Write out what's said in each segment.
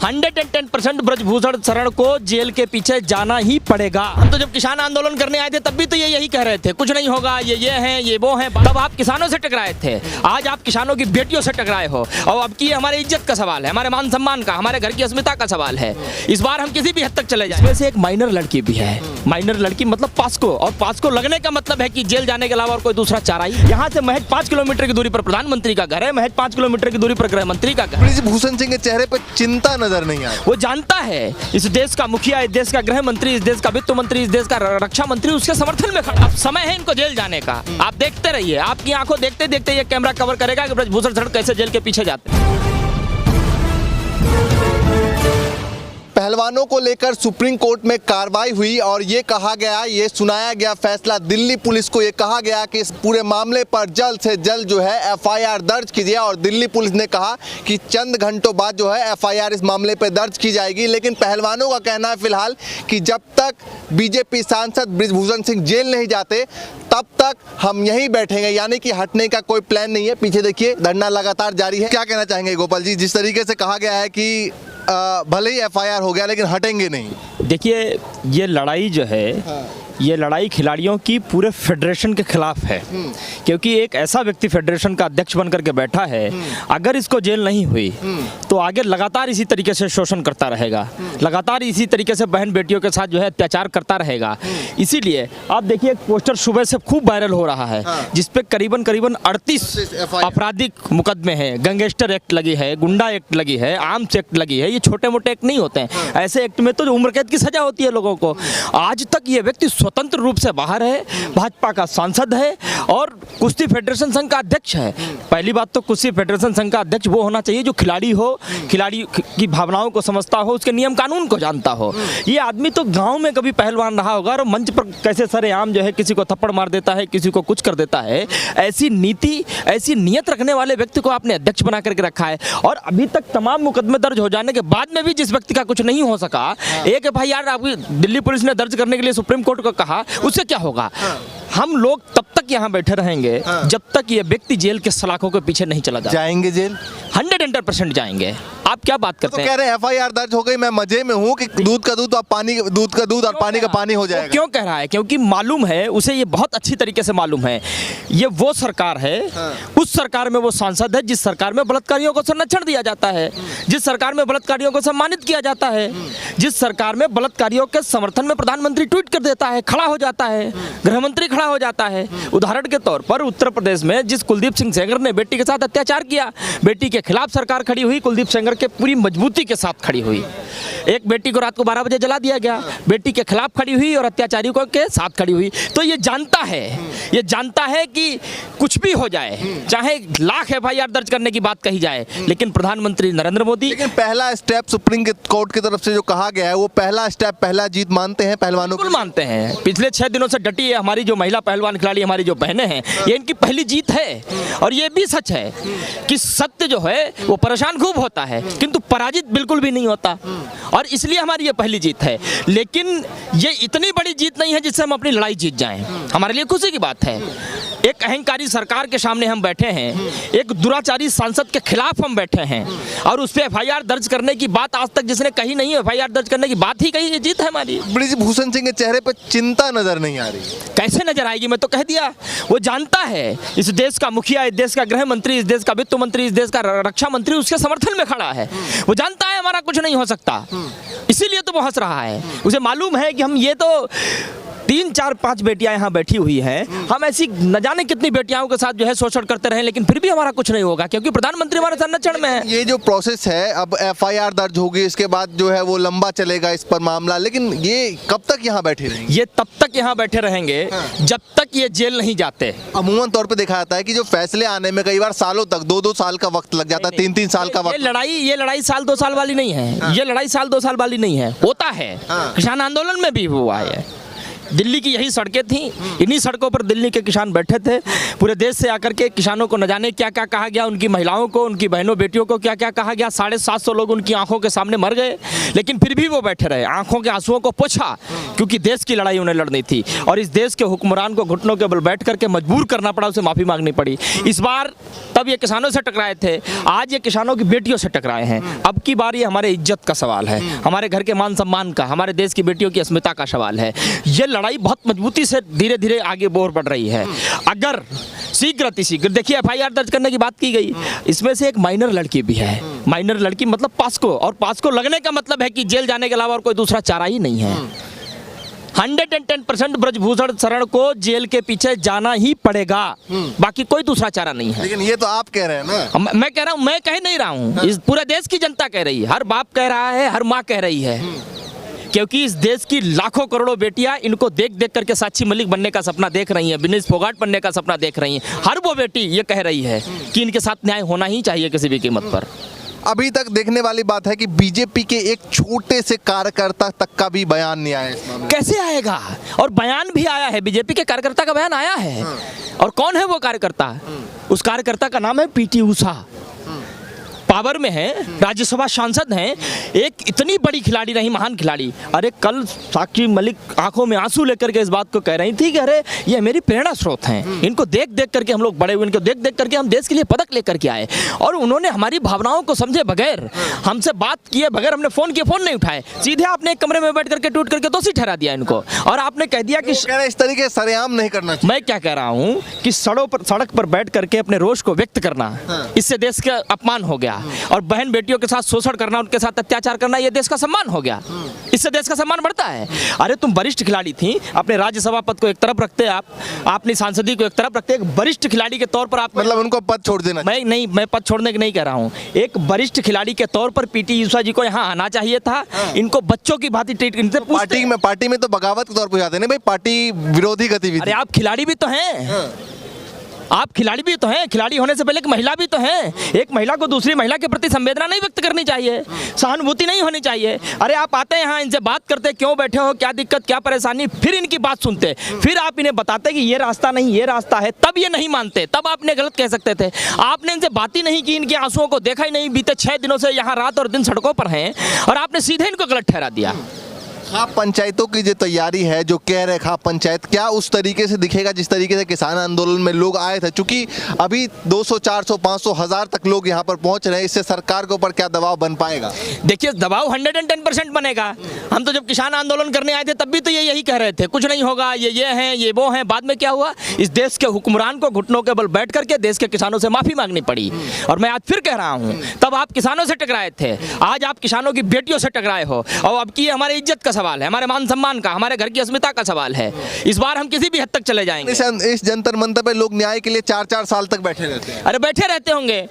110% ब्रजभूषण शरण को जेल के पीछे जाना ही पड़ेगा। हम तो जब किसान आंदोलन करने आए थे तब भी तो ये यही कह रहे थे, कुछ नहीं होगा, ये हैं, ये वो हैं। तब आप किसानों से टकराए थे, आज आप किसानों की बेटियों से टकराए हो। और अब की हमारे इज्जत का सवाल है, हमारे मान सम्मान का, हमारे घर की अस्मिता का सवाल है। इस बार हम किसी भी हद तक चले जाएं। इसमें से एक माइनर लड़की भी है, माइनर लड़की मतलब पास्को, और पास्को लगने का मतलब है कि जेल जाने के अलावा और कोई दूसरा चारा ही। यहाँ से महज 5 किलोमीटर की दूरी पर प्रधानमंत्री का घर है, महज 5 किलोमीटर की दूरी पर गृह मंत्री का घर। ब्रिजभूषण सिंह के चेहरे पर चिंता नजर नहीं आई। वो जानता है इस देश का मुखिया, इस देश का गृह मंत्री, इस देश का वित्त मंत्री, इस देश का रक्षा मंत्री उसके समर्थन में खड़ा। अब समय है इनको जेल जाने का। आप देखते रहिए, आपकी आंखों देखते देखते ये कैमरा कवर करेगा कि ब्रजभूषण शरण कैसे जेल के पीछे जाते हैं। पहलवानों को लेकर सुप्रीम कोर्ट में कार्रवाई हुई और ये कहा गया, ये सुनाया गया फैसला दिल्ली पुलिस को। ये कहा गया कि इस पूरे मामले पर जल्द से जल्द जो है एफआईआर दर्ज कीजिए, और दिल्ली पुलिस ने कहा कि चंद घंटों बाद जो है एफआईआर इस मामले पर दर्ज की जाएगी। लेकिन पहलवानों का कहना है फिलहाल कि जब तक बीजेपी सांसद ब्रिजभूषण सिंह जेल नहीं जाते तब तक हम यहीं बैठेंगे, यानी कि हटने का कोई प्लान नहीं है। पीछे देखिए धरना लगातार जारी है। क्या कहना चाहेंगे गोपाल जी, जिस तरीके से कहा गया है कि भले ही एफआईआर हो गया लेकिन हटेंगे नहीं? देखिए, ये लड़ाई जो है ये लड़ाई खिलाड़ियों की पूरे फेडरेशन के खिलाफ है, क्योंकि एक ऐसा व्यक्ति फेडरेशन का अध्यक्ष बनकर के बैठा है, अगर इसको जेल नहीं हुई तो आगे लगातार इसी तरीके से शोषण करता रहेगा, लगातार इसी तरीके से बहन बेटियों के साथ जो है अत्याचार करता रहेगा। इसीलिए आप देखिए, एक पोस्टर सुबह से खूब वायरल हो रहा है जिसपे करीबन 38 आपराधिक मुकदमे हैं, गैंगस्टर एक्ट लगी है, गुंडा एक्ट लगी है, आर्म्स एक्ट लगी है। ये छोटे मोटे एक्ट नहीं होते हैं, ऐसे एक्ट में तो उम्र कैद की सजा होती है लोगों को। आज तक ये व्यक्ति स्वतंत्र रूप से बाहर है, भाजपा का सांसद है और कुश्ती फेडरेशन संघ का अध्यक्ष है। पहली बात तो कुश्ती फेडरेशन संघ का अध्यक्ष वो होना चाहिए जो खिलाड़ी हो, खिलाड़ी की भावनाओं को समझता हो, उसके नियम कानून को जानता हो। ये आदमी तो गांव में कभी पहलवान रहा होगा और मंच पर कैसे सरेआम जो है किसी को थप्पड़ मार देता है, किसी को कुछ कर देता है। ऐसी नीति, ऐसी नियत रखने वाले व्यक्ति को आपने अध्यक्ष बना करके रखा है। और अभी तक तमाम मुकदमे दर्ज हो जाने के बाद में भी जिस व्यक्ति का कुछ नहीं हो सका, एक एफआईआर अभी दिल्ली पुलिस ने दर्ज करने के लिए सुप्रीम कोर्ट को कहा, उससे क्या होगा? हम लोग तब तक यहाँ बैठे रहेंगे जब तक ये व्यक्ति जेल के सलाखों के पीछे नहीं चला जाएंगे जेल 110% जाएंगे। आप क्या बात करते हैं? कह रहे हैं एफआईआर दर्ज हो गई, मैं मजे में हूँ कि दूध का दूध और पानी, दूध का दूध और पानी का पानी हो जाएगा। क्यों कह रहा है? क्योंकि मालूम है उसे, ये बहुत अच्छी तरीके से मालूम है, ये वो सरकार है, उस सरकार में वो सांसद है जिस सरकार में बलात्कारियों को संरक्षण दिया जाता है, जिस सरकार में बलात्कारियों को सम्मानित किया जाता है, जिस सरकार में बलात्कारियों के समर्थन में प्रधानमंत्री ट्वीट कर देता है, खड़ा हो जाता है, गृह मंत्री खड़ा हो जाता है। उदाहरण के तौर पर उत्तर प्रदेश में जिस कुलदीप सिंह सेंगर ने बेटी के साथ अत्याचार किया, बेटी के खिलाफ सरकार खड़ी हुई, कुलदीप सेंगर के पूरी मजबूती के साथ खड़ी हुई। एक बेटी को रात को 12 बजे जला दिया गया, बेटी के खिलाफ खड़ी हुई और अत्याचारियों के साथ खड़ी हुई। तो ये जानता है, ये जानता है कि कुछ भी हो जाए, चाहे लाख एफआईआर दर्ज करने की बात कही जाए, लेकिन प्रधानमंत्री नरेंद्र मोदी। लेकिन पहला स्टेप सुप्रीम कोर्ट की तरफ से जो कहा गया है वो पहला स्टेप, पहला जीत मानते हैं पहलवानों को? मानते हैं। पिछले 6 दिनों से डटी है हमारी जो महिला पहलवान खिलाड़ी, हमारी जो बहनें हैं, ये इनकी पहली जीत है। और ये भी सच है कि सत्य जो है वो परेशान खूब होता है किंतु पराजित बिल्कुल भी नहीं होता, और इसलिए हमारी ये पहली जीत है। लेकिन ये इतनी बड़ी जीत नहीं है जिससे हम अपनी लड़ाई जीत जाएं। हमारे लिए खुशी की बात है, एक अहंकारी सरकार के सामने हम बैठे हैं, एक दुराचारी सांसद के खिलाफ हम बैठे हैं, और उस पर एफआईआर दर्ज करने की बात आज तक जिसने कही नहीं है, एफआईआर दर्ज करने की बात ही कही, ये जीत है हमारी। ब्रिजभूषण सिंह के चेहरे पर चिंता नजर नहीं आ रही। कैसे नजर आएगी? मैं तो कह दिया, वो जानता है इस देश का मुखिया, इस देश का गृह मंत्री, इस देश का वित्त मंत्री, इस देश का रक्षा मंत्री उसके समर्थन में खड़ा है। वो जानता है हमारा कुछ नहीं हो सकता, इसीलिए तो वो हंस रहा है। उसे मालूम है कि हम ये तो 3, 4, 5 बेटियां यहाँ बैठी हुई हैं, हम ऐसी न जाने कितनी बेटियों के साथ जो है शोषण करते रहे, लेकिन फिर भी हमारा कुछ नहीं होगा क्योंकि प्रधानमंत्री हमारे संरक्षण में है। ये जो प्रोसेस है, अब एफआईआर दर्ज होगी, इसके बाद जो है वो लंबा चलेगा इस पर मामला, लेकिन ये कब तक यहाँ बैठे रहेंगे? ये तब तक यहाँ बैठे रहेंगे जब तक ये जेल नहीं जाते। अमूमन तौर पे देखा जाता है कि जो फैसले आने में कई बार सालों तक 2-2 साल का वक्त लग जाता है, 3-3 साल का वक्त। ये लड़ाई साल 2 साल वाली नहीं है, ये लड़ाई साल 2 साल वाली नहीं है, होता है, किसान आंदोलन में भी हुआ है। दिल्ली की यही सड़कें थी, इन्हीं सड़कों पर दिल्ली के किसान बैठे थे। पूरे देश से आकर के किसानों को न जाने क्या क्या कहा गया, उनकी महिलाओं को, उनकी बहनों बेटियों को क्या क्या कहा गया। 750 लोग उनकी आंखों के सामने मर गए, लेकिन फिर भी वो बैठे रहे, आंखों के आंसुओं को पोंछा, क्योंकि देश की लड़ाई उन्हें लड़नी थी। और इस देश के हुक्मरान को घुटनों के बल बैठ करके मजबूर करना पड़ा, उसे माफ़ी मांगनी पड़ी। इस बार तब ये किसानों से टकराए थे, आज ये किसानों की बेटियों से टकराए हैं। अब की बार ये हमारे इज्जत का सवाल है, हमारे घर के मान सम्मान का, हमारे देश की बेटियों की अस्मिता का सवाल है। ये लड़ाई बहुत मजबूती से धीरे धीरे आगे बोर बढ़ रही है। अगर शीघ्र अतिशीघ्र, देखिए FIR दर्ज करने की बात की गई, इसमें से एक माइनर लड़की भी है। माइनर लड़की मतलब पास्को, और पास्को लगने का मतलब है कि जेल जाने के अलावा और कोई दूसरा चारा ही नहीं है। 110% ब्रजभूषण शरण को जेल के पीछे जाना ही पड़ेगा, बाकी कोई दूसरा चारा नहीं है। लेकिन ये तो आप कह रहे हैं ना। मैं कह रहा हूं, मैं कह नहीं रहा हूं, इस पूरे देश की जनता कह रही है, हर बाप कह रहा है, हर माँ कह रही है, क्योंकि इस देश की लाखों करोड़ों बेटियां इनको देख देख करके साक्षी मलिक बनने का सपना देख रही हैं, विनेश फोगाट बनने का सपना देख रही हैं। हर वो बेटी ये कह रही है कि इनके साथ न्याय होना ही चाहिए किसी भी कीमत पर। अभी तक देखने वाली बात है कि बीजेपी के एक छोटे से कार्यकर्ता तक का भी बयान नहीं आया इस मामले में। कैसे आएगा? और बयान भी आया है, बीजेपी के कार्यकर्ता का बयान आया है। और कौन है वो कार्यकर्ता? उस कार्यकर्ता का नाम है PT ऊषा, पावर में है, राज्यसभा सांसद हैं, एक इतनी बड़ी खिलाड़ी रही, महान खिलाड़ी। अरे कल साक्षी मलिक आंखों में आंसू लेकर के इस बात को कह रही थी कि अरे ये मेरी प्रेरणा स्रोत हैं, इनको देख देख करके हम लोग बड़े हुए, इनको देख देख करके हम देश के लिए पदक लेकर के आए। और उन्होंने हमारी भावनाओं को समझे बगैर, हमसे बात किए बगैर, हमने फोन किए, फोन नहीं उठाए, सीधे आपने एक कमरे में बैठ करके टूट करके दोषी ठहरा दिया इनको। और आपने कह दिया कि इस तरीके से सरेआम नहीं करना चाहिए। मैं क्या कह रहा हूँ कि सड़क पर बैठ करके अपने रोष को व्यक्त करना, इससे देश का अपमान हो गया। और बहन बेटियों के साथ शोषण करना, उनके साथ अत्याचार करना, ये देश का सम्मान हो गया, इससे देश का सम्मान बढ़ता है। अरे तुम वरिष्ठ खिलाड़ी थी, अपने राज्यसभा पद को एक तरफ रखते, आप अपनी सांसदी को एक तरफ रखते, एक वरिष्ठ खिलाड़ी के तौर पर आप, मतलब उनको पद छोड़ देना। मैं पद छोड़ने की नहीं कह रहा हूँ, एक वरिष्ठ खिलाड़ी के तौर पर PT ऊषा जी को यहाँ आना चाहिए था। इनको बच्चों की भांति ट्रीट, इनसे पार्टी में तो बगावत के तौर पर जाते हैं भाई, पार्टी विरोधी गतिविधि। अरे आप खिलाड़ी भी तो हैं, आप खिलाड़ी भी तो हैं, खिलाड़ी होने से पहले एक महिला भी तो हैं। एक महिला को दूसरी महिला के प्रति संवेदना नहीं व्यक्त करनी चाहिए, सहानुभूति नहीं होनी चाहिए। अरे आप आते हैं यहाँ, इनसे बात करते, क्यों बैठे हो, क्या दिक्कत, क्या परेशानी, फिर इनकी बात सुनते, फिर आप इन्हें बताते कि ये रास्ता नहीं, ये रास्ता है, तब ये नहीं मानते, तब आपने गलत कह सकते थे। आपने इनसे बात ही नहीं की, इनके आंसुओं को देखा ही नहीं, बीते 6 दिनों से यहाँ रात और दिन सड़कों पर हैं, और आपने सीधे इनको गलत ठहरा दिया। खाप पंचायतों की जो तैयारी है, जो कह रहे खाप पंचायत, क्या उस तरीके से दिखेगा जिस तरीके से किसान आंदोलन में लोग आए थे? क्योंकि अभी 200, 400, 500, 1000 तक लोग यहाँ पर पहुँच रहे हैं, इससे सरकार के ऊपर क्या दबाव बन पाएगा? देखिए दबाव 110% बनेगा। हम तो जब किसान आंदोलन करने आए थे तब भी तो ये यही कह रहे थे, कुछ नहीं होगा, ये हैं, ये वो हैं। बाद में क्या हुआ? इस देश के हुक्मरान को घुटनों के बल बैठ करके देश के किसानों से माफी मांगनी पड़ी। और मैं आज फिर कह रहा हूँ, तब आप किसानों से टकराए थे, आज आप किसानों की बेटियों से टकराए हो। और अब की हमारी इज्जत का सवाल है, हमारे मान सम्मान का, हमारे घर की अस्मिता का सवाल है। इस बार हम किसी भी हद तक चले जाएंगे। इस जंतर मंतर पे लोग न्याय के लिए 4-4 साल तक बैठे रहते हैं। अरे बैठे रहते होंगे,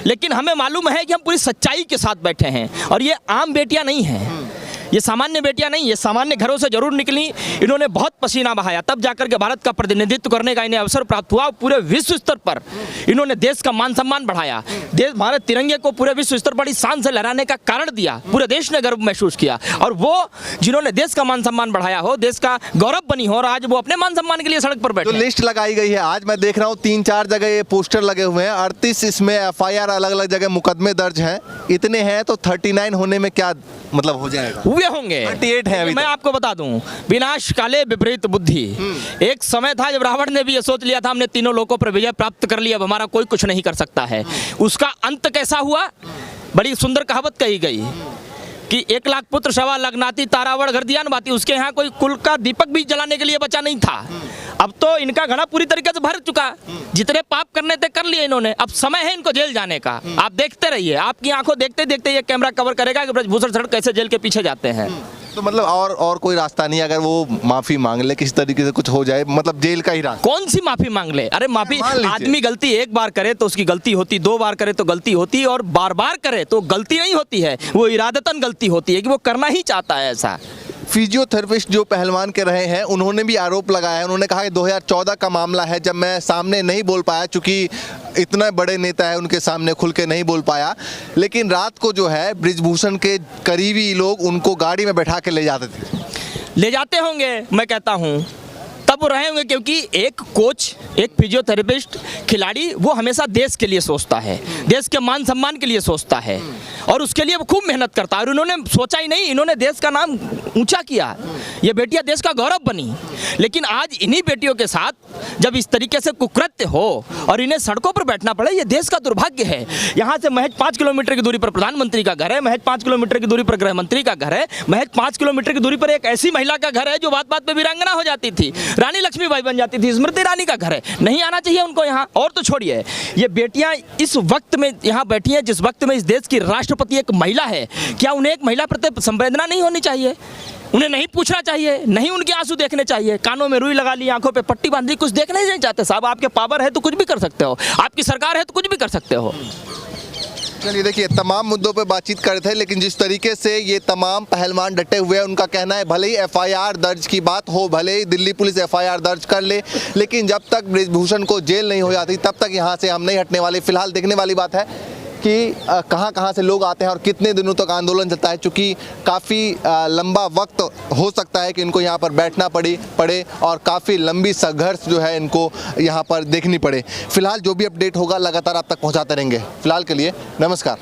लेकिन हमें मालूम है कि हम पूरी सच्चाई के साथ बैठे हैं। और ये आम बेटियां नहीं हैं, ये सामान्य बेटियां नहीं, ये सामान्य घरों से जरूर निकली। इन्होंने बहुत पसीना बहाया, तब जाकर के भारत का प्रतिनिधित्व करने का इन्हें अवसर प्राप्त हुआ। पूरे विश्व स्तर पर इन्होंने देश का मान सम्मान बढ़ाया, देश भारत तिरंगे को पूरे विश्व स्तर पर शान से लहराने का कारण दिया, पूरे देश ने गर्व महसूस किया। और वो जिन्होंने देश का मान सम्मान बढ़ाया हो, देश का गौरव बनी हो, और आज वो अपने मान सम्मान के लिए सड़क पर बैठे। जो लिस्ट लगाई गई है, आज मैं देख रहा हूँ 3-4 जगह ये पोस्टर लगे हुए हैं, 38 इसमें FIR अलग अलग जगह मुकदमे दर्ज हैं। इतने हैं तो 39 होने में क्या मतलब हो जाएगा? हुए होंगे 38 है अभी। मैं आपको बता दूं, विनाश काले विपरीत बुद्धि। एक समय था जब रावण ने भी ये सोच लिया था, हमने तीनों लोकों पर विजय प्राप्त कर लिया, अब हमारा कोई कुछ नहीं कर सकता है। उसका अंत कैसा हुआ? बड़ी सुंदर कहावत कही गई कि 1 लाख पुत्र 1.25 लाख नाती, तारावड़ घर दिया न बाती। उसके यहाँ कोई कुल का दीपक भी जलाने के लिए बचा नहीं था। अब तो इनका घड़ा पूरी तरीके से भर चुका, जितने पाप करने थे कर लिए इन्होंने, अब समय है इनको जेल जाने का। आप देखते रहिए, आपकी आंखों देखते देखते ये कैमरा कवर करेगा कि ब्रजभूषण शरण कैसे जेल के पीछे जाते हैं। तो मतलब और कोई रास्ता नहीं, अगर वो माफी मांग ले, किसी तरीके से कुछ हो जाए, मतलब जेल का ही रास्ता? कौन सी माफी मांग ले? अरे माफी, आदमी गलती एक बार करे तो उसकी गलती होती, 2 बार करे तो गलती होती, और बार बार करे तो गलती नहीं होती है, वो इरादतन गलती होती है कि वो करना ही चाहता है ऐसा। फिजियोथेरेपिस्ट जो पहलवान के रहे हैं, उन्होंने भी आरोप लगाया है। उन्होंने कहा कि 2014 का मामला है, जब मैं सामने नहीं बोल पाया, चूंकि इतना बड़े नेता है, उनके सामने खुल के नहीं बोल पाया। लेकिन रात को जो है ब्रिजभूषण के करीबी लोग उनको गाड़ी में बैठा के ले जाते थे। ले जाते होंगे, मैं कहता हूँ तब वो रहे होंगे, क्योंकि एक कोच, एक फिजियोथेरेपिस्ट, खिलाड़ी वो हमेशा देश के लिए सोचता है, देश के मान सम्मान के लिए सोचता है और उसके लिए वो खूब मेहनत करता है। और उन्होंने सोचा ही नहीं, इन्होंने देश का नाम ऊंचा किया, ये बेटियां देश का गौरव बनी। लेकिन आज इन्हीं बेटियों के साथ जब इस तरीके से कुकृत्य हो और इन्हें सड़कों पर बैठना पड़े, ये देश का दुर्भाग्य है। यहाँ से महज 5 किलोमीटर की दूरी पर प्रधानमंत्री का घर है, महज 5 किलोमीटर की दूरी पर गृह मंत्री का घर है, महज 5 किलोमीटर की दूरी पर एक ऐसी महिला का घर है जो बात बात पे वीरांगना हो जाती थी, रानी लक्ष्मीबाई बन जाती थी, स्मृति ईरानी का घर है। नहीं आना चाहिए उनको यहाँ। और तो छोड़िए, ये बेटियां इस वक्त में यहाँ बैठी हैं जिस वक्त में इस देश की राष्ट्रपति एक महिला है। क्या उन्हें एक महिला प्रति संवेदना नहीं होनी चाहिए? उन्हें नहीं पूछना चाहिए? नहीं उनके आंसू देखने चाहिए? कानों में रुई लगा ली, आंखों पे पट्टी बांध ली, कुछ देखना ही नहीं चाहते साहब। आपके पावर है तो कुछ भी कर सकते हो, आपकी सरकार है तो कुछ भी कर सकते हो। चलिए देखिए, तमाम मुद्दों पे बातचीत कर रहे थे, लेकिन जिस तरीके से ये तमाम पहलवान डटे हुए हैं, उनका कहना है भले ही एफआईआर दर्ज की बात हो, भले ही दिल्ली पुलिस एफआईआर दर्ज कर ले, लेकिन जब तक ब्रिजभूषण को जेल नहीं हो जाती तब तक यहाँ से हम नहीं हटने वाले। फिलहाल देखने वाली बात है कि कहाँ से लोग आते हैं और कितने दिनों तक आंदोलन चलता है, चूँकि काफ़ी लंबा वक्त हो सकता है कि इनको यहाँ पर बैठना पड़े और काफ़ी लंबी संघर्ष जो है इनको यहाँ पर देखनी पड़े। फिलहाल जो भी अपडेट होगा लगातार आप तक पहुँचाते रहेंगे। फिलहाल के लिए नमस्कार।